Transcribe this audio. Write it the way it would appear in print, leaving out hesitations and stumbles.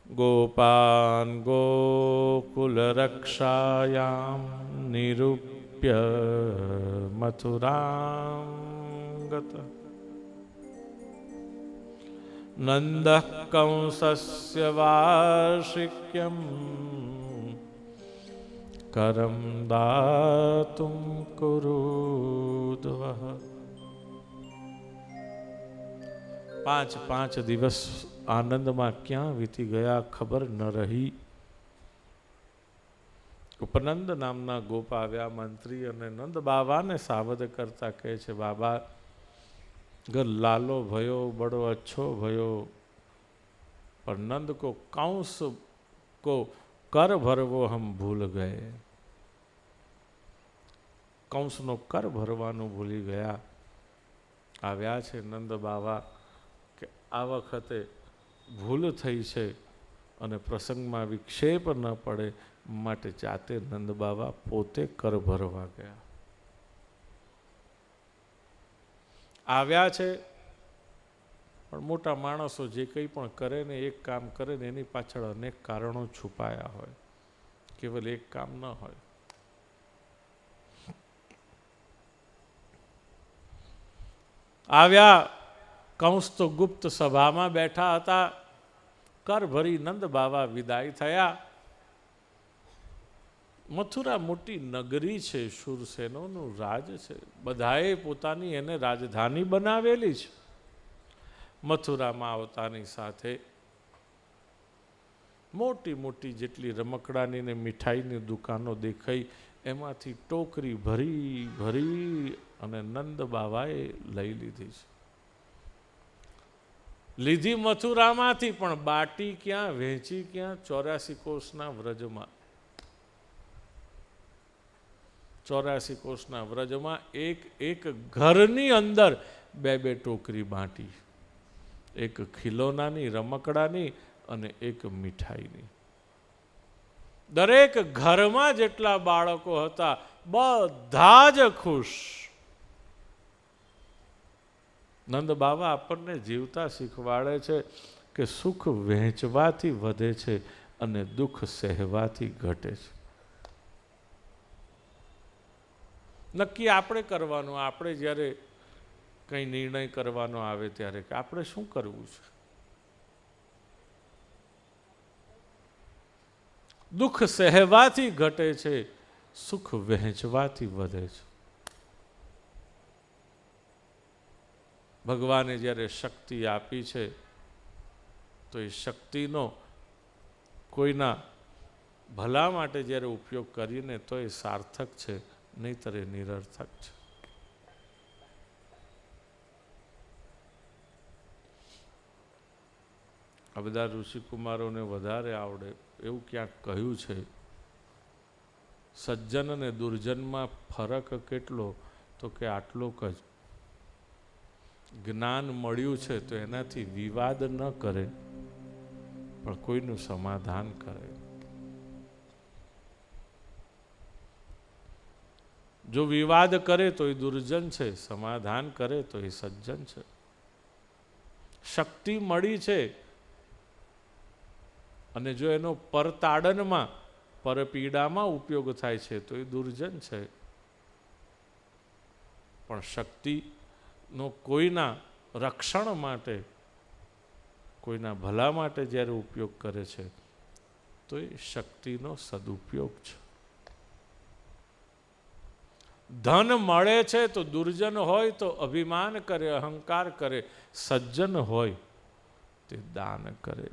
गोपान् गोकुलरक्षायां निरूप्य मथुरां गतः नन्दः कंसस्य वार्षिक्यं करं दातुं कुरुद्वः। 5 દિવસ આનંદમાં ક્યાં વીતી ગયા ખબર ન રહી. ઉપનંદ નામના ગોપ આવ્યા. મંત્રી અને નંદ બાબાને સાવધ કરતા કહે છે, બાબા घर लालो भयो बड़ो अच्छो भयो, पर नंद को कंस को कर भरवो हम भूल गए. कंसनो कर भरवानुं भूली गया. આવ્યા છે નંદ બાબા કે આ વખતે ભૂલ થઈ છે અને પ્રસંગમાં વિક્ષેપ ન પડે માટે જાતે નંદ બાબા પોતે કર ભરવા ગયા. આવ્યા છે પણ મોટા માણસો જે કંઈ પણ કરે ને એક કામ કરે ને એની પાછળ અનેક કારણો છુપાયા હોય, કેવલ એક કામ ન હોય. આવ્યા. કંસ તો ગુપ્ત સભામાં બેઠા હતા. કર ભરી નંદ બાબા વિદાય થયા. મથુરા મોટી નગરી છે, શૂરસેનોનું રાજ છે, બધાએ પોતાની એને રાજધાની બનાવેલી છે. મથુરામાં આવતાની સાથે મોટી મોટી જેટલી રમકડાની ને મીઠાઈની દુકાનો દેખાઈ, એમાંથી ટોકરી ભરી ભરી અને નંદ બાબાએ લઈ લીધી છે. લીધી મથુરામાંથી, પણ બાટી ક્યાં, વહેંચી ક્યાં? 84 કોષના વ્રજમાં. 84 કોષના વ્રજમાં એક ઘરની અંદર 2 ટોકરી બાંટી. એક ખિલોનાની રમકડાની અને એક મીઠાઈની. દરેક ઘરમાં જેટલા બાળકો હતા બધા જ ખુશ. નંદ બાબા આપણને જીવતા શીખવાડે છે કે સુખ વહેંચવાથી વધે છે અને દુઃખ સહેવાથી ઘટે છે. નક્કી આપણે કરવાનું. આપણે જ્યારે કંઈ નિર્ણય કરવાનો આવે ત્યારે કે આપણે શું કરવું છે. દુઃખ સહેવાથી ઘટે છે, સુખ વહેંચવાથી વધે છે. ભગવાને જ્યારે શક્તિ આપી છે તો એ શક્તિનો કોઈના ભલા માટે જ્યારે ઉપયોગ કરીને તો એ સાર્થક છે, નહીંતર એ નિરર્થક છે. આ બધા ઋષિકુમારોને વધારે આવડે એવું ક્યાંક કહ્યું છે. સજ્જન અને દુર્જનમાં ફરક કેટલો? તો કે આટલું જ. જ્ઞાન મળ્યું છે તો એનાથી વિવાદ ન કરે, પણ કોઈનું સમાધાન કરે. જો વિવાદ કરે તો એ દુર્જન છે, સમાધાન કરે તો એ સજ્જન છે. શક્તિ મળી છે અને જો એનો પરતાડનમાં, પરપીડામાં ઉપયોગ થાય છે તો એ દુર્જન છે. પણ શક્તિનો કોઈના રક્ષણ માટે, કોઈના ભલા માટે જ્યારે ઉપયોગ કરે છે તો એ શક્તિનો સદુપયોગ છે. ધન મળે છે તો દુર્જન હોય તો અભિમાન કરે, અહંકાર કરે. સજ્જન હોય તે દાન કરે.